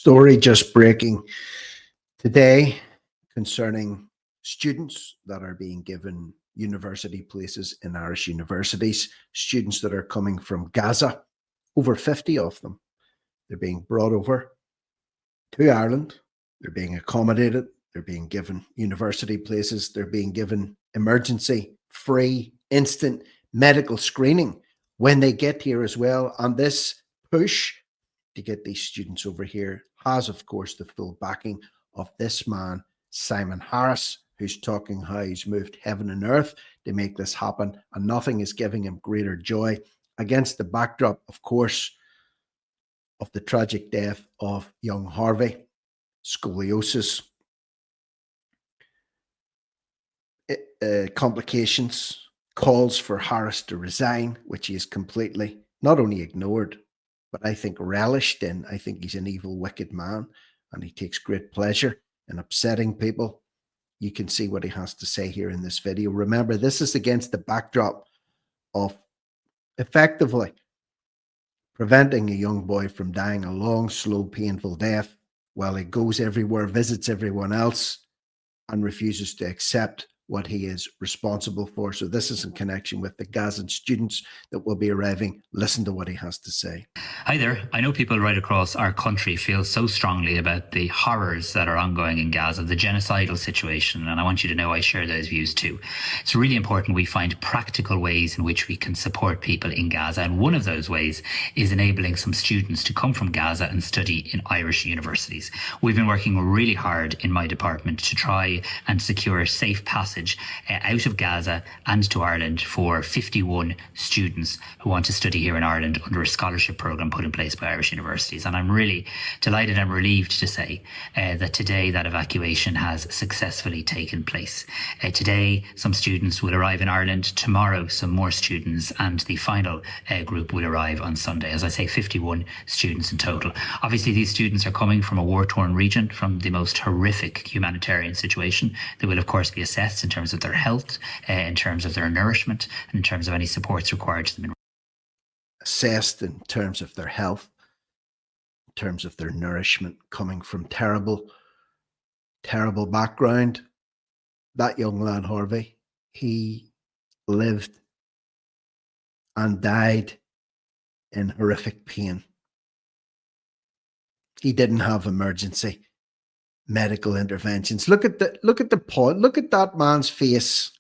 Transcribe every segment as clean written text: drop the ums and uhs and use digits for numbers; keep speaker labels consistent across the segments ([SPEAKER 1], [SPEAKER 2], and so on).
[SPEAKER 1] Story just breaking today concerning students that are being given university places in Irish universities, students that are coming from Gaza, over 50 of them. They're being brought over to Ireland, they're being accommodated, they're being given university places, they're being given emergency, free, instant medical screening when they get here as well. And this push to get these students over here has, of course, the full backing of this man, Simon Harris, who's talking how he's moved heaven and earth to make this happen, and nothing is giving him greater joy against the backdrop, of course, of the tragic death of young Harvey, scoliosis, complications, calls for Harris to resign, which he has completely not only ignored, but I think relished in. I think he's an evil, wicked man, and he takes great pleasure in upsetting people. You can see what he has to say here in this video. Remember, this is against the backdrop of effectively preventing a young boy from dying a long, slow, painful death while he goes everywhere, visits everyone else, and refuses to accept what he is responsible for. So this is in connection with the Gazan students that will be arriving. Listen to what he has to say.
[SPEAKER 2] Hi there. I know people right across our country feel so strongly about the horrors that are ongoing in Gaza, the genocidal situation, and I want you to know I share those views too. It's really important we find practical ways in which we can support people in Gaza, and one of those ways is enabling some students to come from Gaza and study in Irish universities. We've been working really hard in my department to try and secure a safe passage out of Gaza and to Ireland for 51 students who want to study here in Ireland under a scholarship programme put in place by Irish universities. And I'm really delighted and relieved to say that today that evacuation has successfully taken place. Today some students will arrive in Ireland, tomorrow some more students, and the final group will arrive on Sunday. As I say, 51 students in total. Obviously these students are coming from a war-torn region, from the most horrific humanitarian situation. They will of course be assessed in terms of their health, in terms of their nourishment, and in terms of any supports required to them.
[SPEAKER 1] Assessed in terms of their health, in terms of their nourishment, coming from terrible, terrible background. That young lad, Harvey, he lived and died in horrific pain. He didn't have emergency medical interventions. Look at the point. Look at that man's face.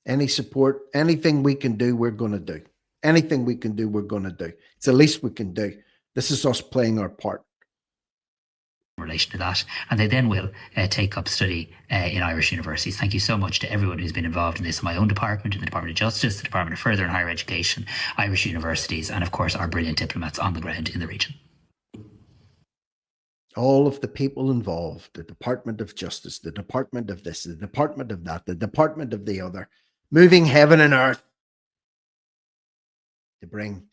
[SPEAKER 1] Any support, anything we can do, we're going to do. Anything we can do, we're going to do. It's the least we can do. This is us playing our part.
[SPEAKER 2] In relation to that, and they then will take up study in Irish universities. Thank you so much to everyone who's been involved in this, in my own department, in the Department of Justice, the Department of Further and Higher Education, Irish universities, and of course our brilliant diplomats on the ground in the region.
[SPEAKER 1] All of the people involved, the Department of Justice, the Department of this, the Department of that, the Department of the other, moving heaven and earth to bring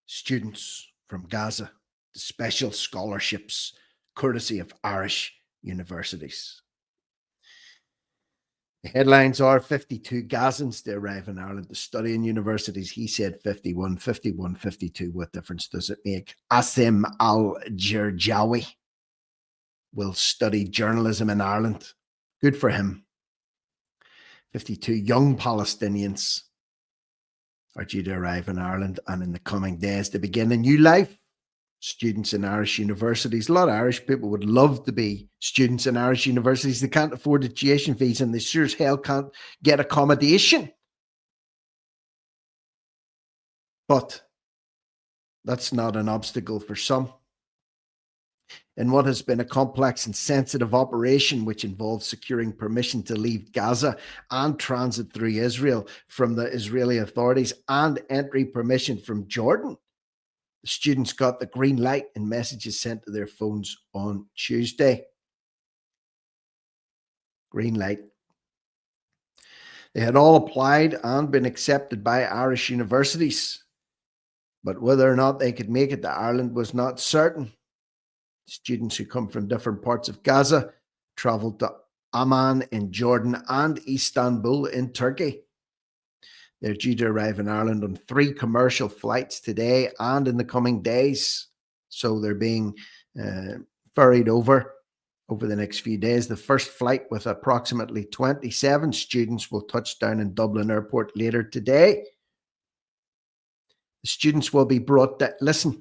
[SPEAKER 1] students from Gaza to special scholarships courtesy of Irish universities. The headlines are 52 Gazans to arrive in Ireland to study in universities. He said 51, 51, 52. What difference does it make? Asim al-Jarjawi will study journalism in Ireland. Good for him. 52 young Palestinians are due to arrive in Ireland and in the coming days to begin a new life. Students in Irish universities. A lot of Irish people would love to be students in Irish universities. They can't afford the tuition fees and they sure as hell can't get accommodation. But that's not an obstacle for some. In what has been a complex and sensitive operation, which involves securing permission to leave Gaza and transit through Israel from the Israeli authorities and entry permission from Jordan, the students got the green light and messages sent to their phones on Tuesday. Green light. They had all applied and been accepted by Irish universities, but whether or not they could make it to Ireland was not certain. Students who come from different parts of Gaza traveled to Amman in Jordan and Istanbul in Turkey. They're due to arrive in Ireland on 3 commercial flights today and in the coming days. So they're being ferried over the next few days. The first flight with approximately 27 students will touch down in Dublin Airport later today. The students will be brought, the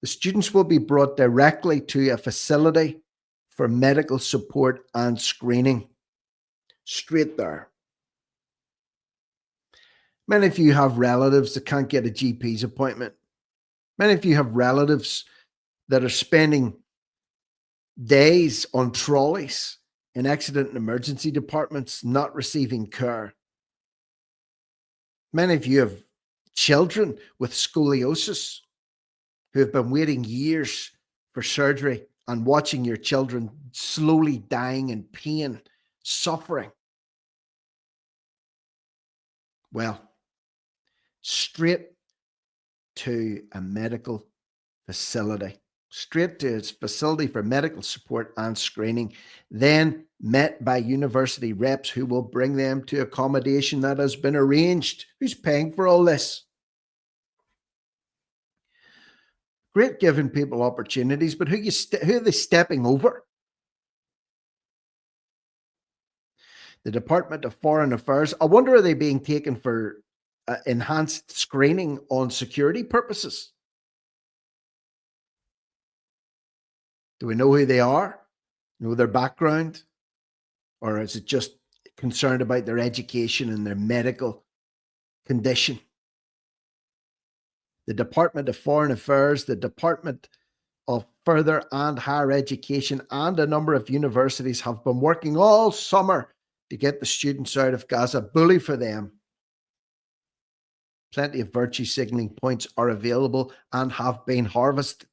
[SPEAKER 1] students will be brought directly to a facility for medical support and screening. Straight there. Many of you have relatives that can't get a GP's appointment. Many of you have relatives that are spending days on trolleys in accident and emergency departments not receiving care. Many of you have children with scoliosis who have been waiting years for surgery and watching your children slowly dying in pain, suffering. Well, straight to a medical facility, straight to its facility for medical support and screening, then met by university reps who will bring them to accommodation that has been arranged. Who's paying for all this? Great giving people opportunities, but who are they stepping over? The Department of Foreign Affairs. I wonder, are they being taken for enhanced screening on security purposes? Do we know who they are? Know their background? Or is it just concerned about their education and their medical condition? The Department of Foreign Affairs, the Department of Further and Higher Education, and a number of universities have been working all summer to get the students out of Gaza. Bully for them. Plenty of virtue signaling points are available and have been harvested.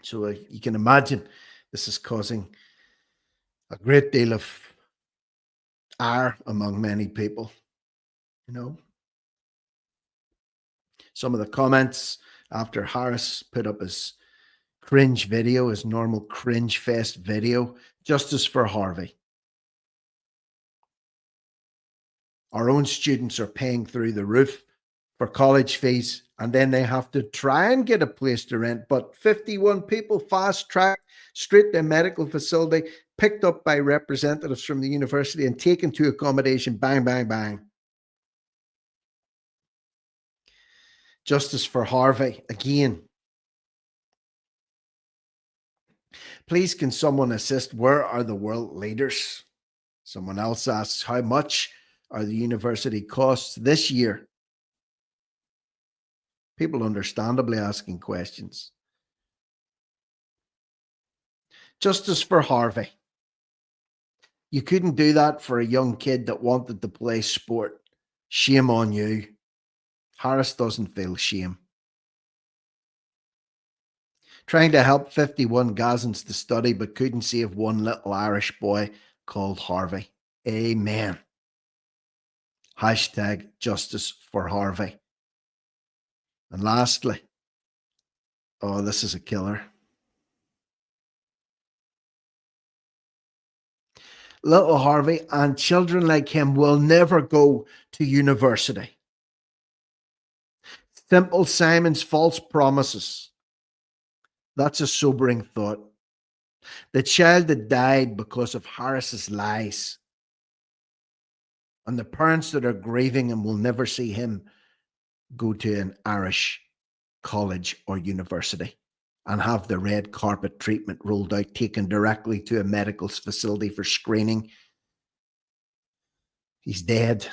[SPEAKER 1] So you can imagine this is causing a great deal of ire among many people. You know, some of the comments after Harris put up his cringe video, his normal cringe fest video, justice for Harvey. Our own students are paying through the roof for college fees, and then they have to try and get a place to rent. But 51 people fast-tracked straight to a medical facility, picked up by representatives from the university and taken to accommodation. Bang, bang, bang. Justice for Harvey again. Please, can someone assist? Where are the world leaders? Someone else asks, how much are the university costs this year? People understandably asking questions. Justice for Harvey. You couldn't do that for a young kid that wanted to play sport. Shame on you. Harris doesn't feel shame. Trying to help 51 Gazans to study but couldn't save one little Irish boy called Harvey. Amen. Hashtag justice for Harvey. And lastly, oh, this is a killer. Little Harvey and children like him will never go to university. Simple Simon's false promises. That's a sobering thought. The child that died because of Harris's lies, and the parents that are grieving him will never see him go to an Irish college or university and have the red carpet treatment rolled out, taken directly to a medical facility for screening. He's dead.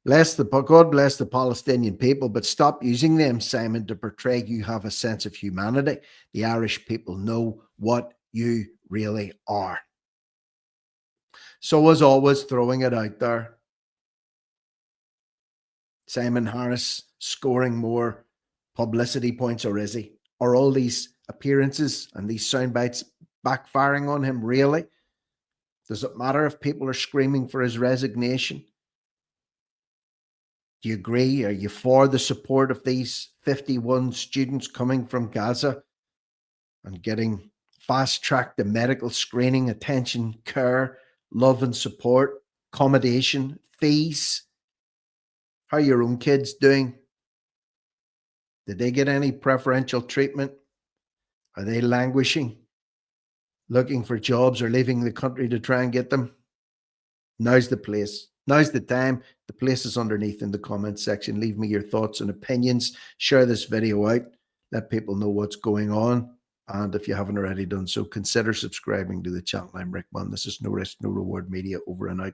[SPEAKER 1] God bless the Palestinian people, but stop using them, Simon, to portray you have a sense of humanity. The Irish people know what you really are. So, as always, throwing it out there. Simon Harris scoring more publicity points, or is he? Are all these appearances and these sound bites backfiring on him, really? Does it matter if people are screaming for his resignation? Do you agree? Are you for the support of these 51 students coming from Gaza and getting fast-track the medical screening, attention, care, love and support, accommodation, fees. How are your own kids doing? Did they get any preferential treatment? Are they languishing, looking for jobs or leaving the country to try and get them? Now's the place. Now's the time. The place is underneath in the comments section. Leave me your thoughts and opinions. Share this video out. Let people know what's going on. And if you haven't already done so, consider subscribing to the channel. I'm Rick Munn. This is No Risk, No Reward Media, over and out.